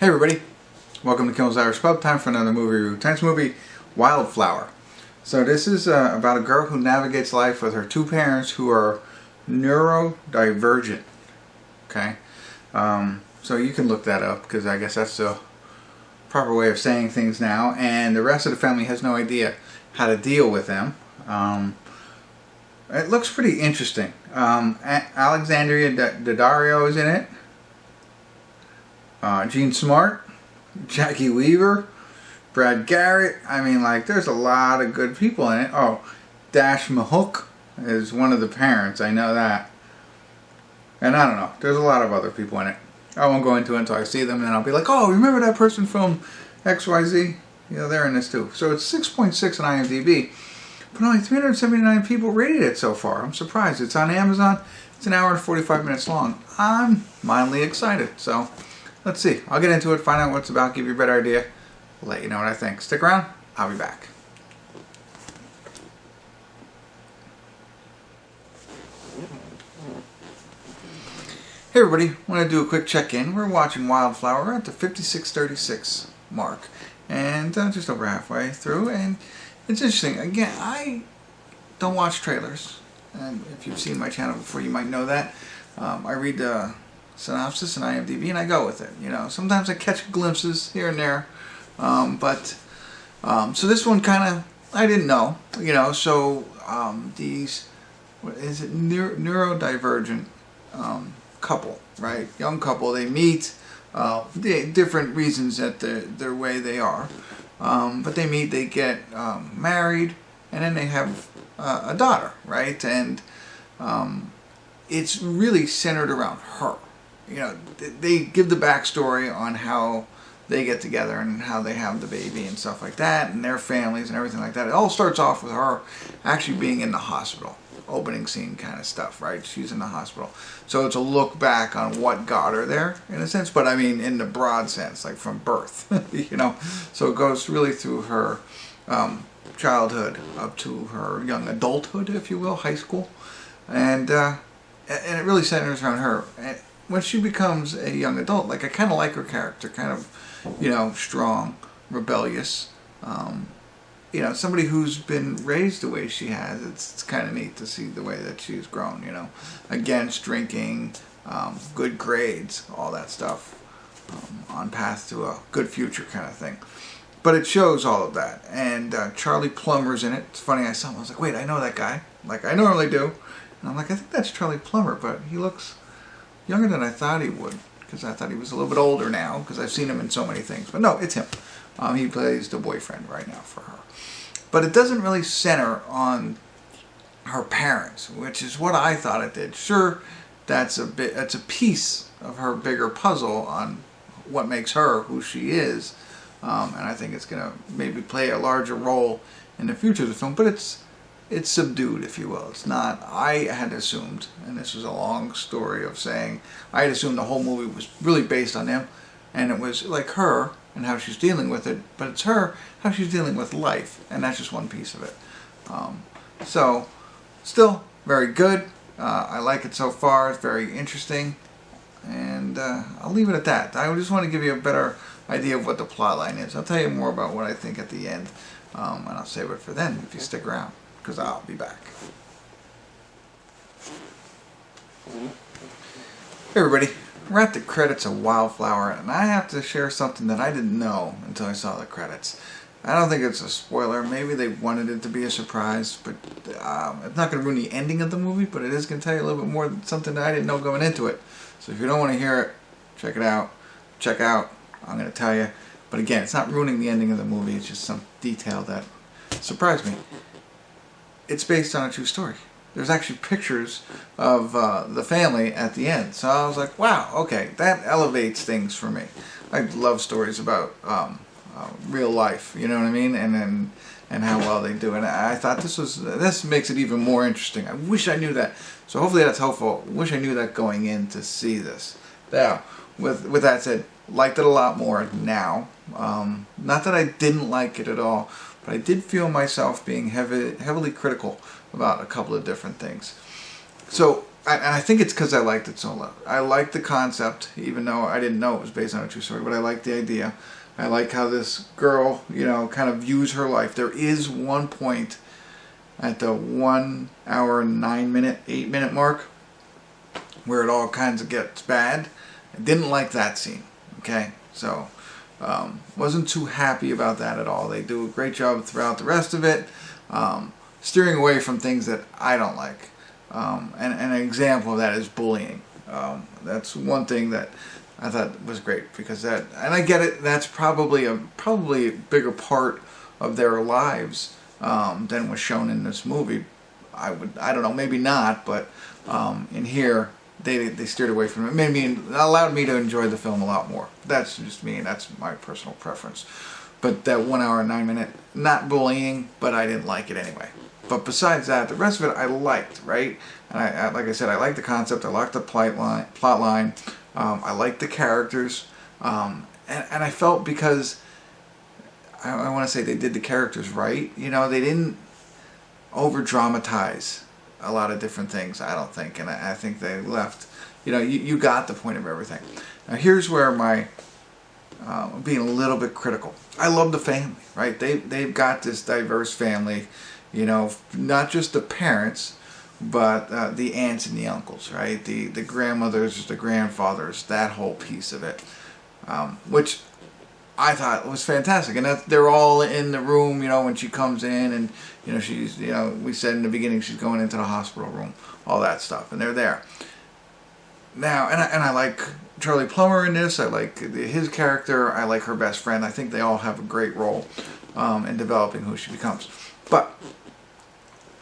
Hey everybody, welcome to Kimmel's Irish Pub. Time for another movie review. Tonight's movie, Wildflower. So this is about a girl who navigates life with her two parents who are neurodivergent. Okay, so you can look that up because I guess that's the proper way of saying things now. And the rest of the family has no idea how to deal with them. It looks pretty interesting. Alexandra Daddario is in it. Gene Smart, Jacki Weaver, Brad Garrett. I mean, like, there's a lot of good people in it. Oh, Mihok is one of the parents. I know that. And I don't know. There's a lot of other people in it. I won't go into it until I see them, and then I'll be like, oh, remember that person from XYZ? Yeah, they're in this too. So it's 6.6 on IMDb, but only 379 people rated it so far. I'm surprised. It's on Amazon. It's an hour and 45 minutes long. I'm mildly excited. So let's see. I'll get into it, find out what it's about, give you a better idea, let you know what I think. Stick around. I'll be back. Hey everybody, I want to do a quick check-in. We're watching Wildflower. We're at the 56:36 mark, and just over halfway through. And it's interesting. Again, I don't watch trailers, and if you've seen my channel before, you might know that. I read the synopsis and IMDb, and I go with it. You know, sometimes I catch glimpses here and there, so this one kind of I didn't know. You know, so these, what is it, neurodivergent couple, right? Young couple. They meet. Different reasons that their way they are, but they meet. They get married, and then they have a daughter, right? And it's really centered around her. You know, they give the backstory on how they get together and how they have the baby and stuff like that, and their families and everything like that. It all starts off with her actually being in the hospital. Opening scene kind of stuff, right? She's in the hospital. So it's a look back on what got her there, in a sense, but I mean in the broad sense, like from birth, you know? So it goes really through her childhood up to her young adulthood, if you will, high school. And it really centers around her. And when she becomes a young adult, like, I kind of like her character, kind of, you know, strong, rebellious, you know, somebody who's been raised the way she has. It's kind of neat to see the way that she's grown, you know, against drinking, good grades, all that stuff, on path to a good future kind of thing. But it shows all of that. And Charlie Plummer's in it. It's funny, I saw him, I was like, wait, I know that guy, like I normally do. And I'm like, I think that's Charlie Plummer, but he looks younger than I thought he would, because I thought he was a little bit older now, because I've seen him in so many things. But no, it's him. He plays the boyfriend right now for her. But it doesn't really center on her parents, which is what I thought it did. Sure, that's a piece of her bigger puzzle on what makes her who she is, and I think it's gonna maybe play a larger role in the future of the film. But it's subdued, if you will. It's not. I had assumed, and this was a long story of saying, I had assumed the whole movie was really based on them, and it was like her and how she's dealing with it, but it's her, how she's dealing with life, and that's just one piece of it. So, still very good. I like it so far. It's very interesting, and I'll leave it at that. I just want to give you a better idea of what the plot line is. I'll tell you more about what I think at the end, and I'll save it for then if you stick around, because I'll be back. Hey everybody. We're at the credits of Wildflower, and I have to share something that I didn't know until I saw the credits. I don't think it's a spoiler. Maybe they wanted it to be a surprise, but it's not going to ruin the ending of the movie, but it is going to tell you a little bit more, something that I didn't know going into it. So if you don't want to hear it, check it out. Check out. I'm going to tell you. But again, it's not ruining the ending of the movie. It's just some detail that surprised me. It's based on a true story. There's actually pictures of the family at the end. So I was like, wow, okay, that elevates things for me. I love stories about real life, you know what I mean? And how well they do. And I thought this makes it even more interesting. I wish I knew that. So hopefully that's helpful. I wish I knew that going in to see this. Now, with that said, liked it a lot more now. Not that I didn't like it at all, but I did feel myself being heavily critical about a couple of different things. So and I think it's because I liked it so much. I liked the concept, even though I didn't know it was based on a true story, but I liked the idea. I like how this girl, you know, kind of views her life. There is one point at the 1 hour, 9 minute, 8 minute mark where it all kinds of gets bad. I didn't like that scene, okay? So, wasn't too happy about that at all. They do a great job throughout the rest of it, steering away from things that I don't like. And an example of that is bullying. That's one thing that I thought was great, because that, and I get it, that's probably a bigger part of their lives than was shown in this movie. I don't know, maybe not, but in here they steered away from it. It allowed me to enjoy the film a lot more. That's just me, and that's my personal preference. But that 1 hour and 9 minute, not bullying, but I didn't like it anyway. But besides that, the rest of it I liked, right? And I like I said, I liked the concept, I liked the plot line, I liked the characters, and I felt, because I want to say they did the characters right. You know, they didn't over dramatize a lot of different things, I don't think, and I think they left, you know, you got the point of everything. Now here's where my being a little bit critical. I love the family, right? They've got this diverse family, you know, not just the parents, but the aunts and the uncles, right? The grandmothers, the grandfathers, that whole piece of it, which I thought was fantastic. And they're all in the room, you know, when she comes in, and you know, she's, you know, we said in the beginning she's going into the hospital room, all that stuff, and they're there. Now, and I like Charlie Plummer in this. I like his character. I like her best friend. I think they all have a great role in developing who she becomes. But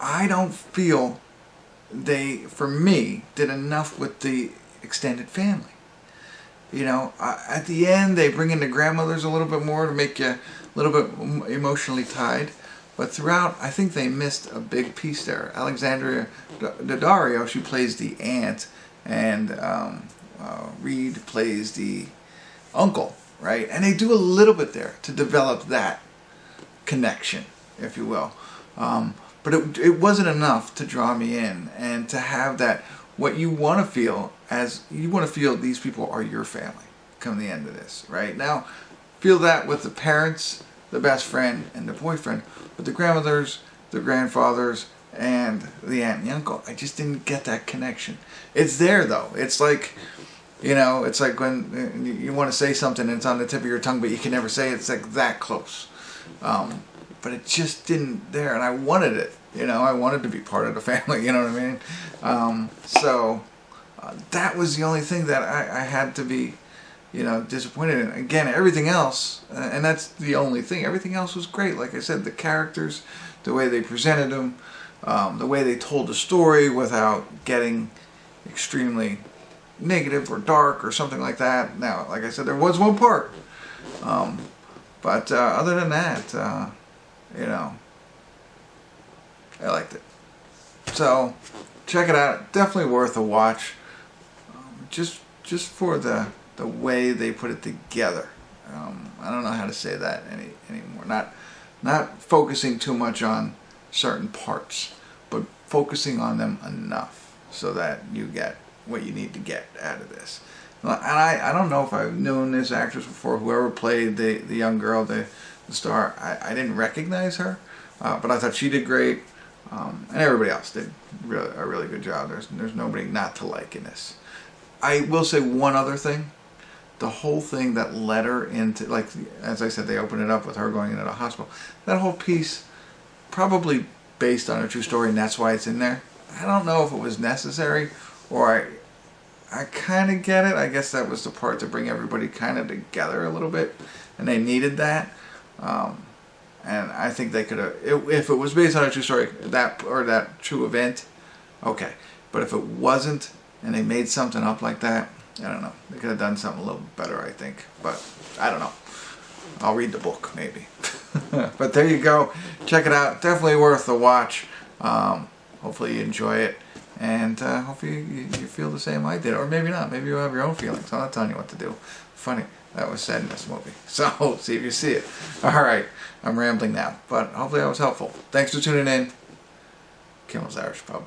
I don't feel they, for me, did enough with the extended family. You know, at the end they bring in the grandmothers a little bit more to make you a little bit emotionally tied. But throughout, I think they missed a big piece there. Alexandra Daddario, she plays the aunt, and Reid plays the uncle, right? And they do a little bit there to develop that connection, if you will. But it wasn't enough to draw me in and to have that, what you want to feel, as you want to feel these people are your family come the end of this, right? Now, feel that with the parents, the best friend, and the boyfriend. But the grandmothers, the grandfathers, and the aunt and the uncle, I just didn't get that connection. It's there though. It's like, you know, it's like when you want to say something and it's on the tip of your tongue, but you can never say it. It's like that close. But it just didn't there, and I wanted it. You know, I wanted to be part of the family. You know what I mean? So that was the only thing that I had to be, you know, disappointed in. Again, everything else, and that's the only thing. Everything else was great. Like I said, the characters, the way they presented them, the way they told the story without getting extremely negative or dark or something like that. Now, like I said, there was one part, but other than that, you know, I liked it. So check it out. Definitely worth a watch. Just for the way they put it together. I don't know how to say that anymore. Not focusing too much on certain parts, but focusing on them enough so that you get what you need to get out of this. And I don't know if I've known this actress before. Whoever played the young girl, the star, I didn't recognize her, but I thought she did great, and everybody else did a really good job. There's nobody not to like in this. I will say one other thing. The whole thing that led her into, like, as I said, they opened it up with her going into the hospital. That whole piece, probably based on a true story, and that's why it's in there. I don't know if it was necessary, or I kind of get it. I guess that was the part to bring everybody kind of together a little bit, and they needed that. And I think they could have, if it was based on a true story, that true event, okay. But if it wasn't, and they made something up like that, I don't know. They could have done something a little better, I think. But I don't know. I'll read the book, maybe. But there you go. Check it out. Definitely worth the watch. Hopefully you enjoy it. And hopefully you feel the same I did. Or maybe not. Maybe you have your own feelings. I'm not telling you what to do. Funny. That was said in this movie. So, see if you see it. Alright. I'm rambling now. But hopefully that was helpful. Thanks for tuning in. Kimmel's Irish Pub.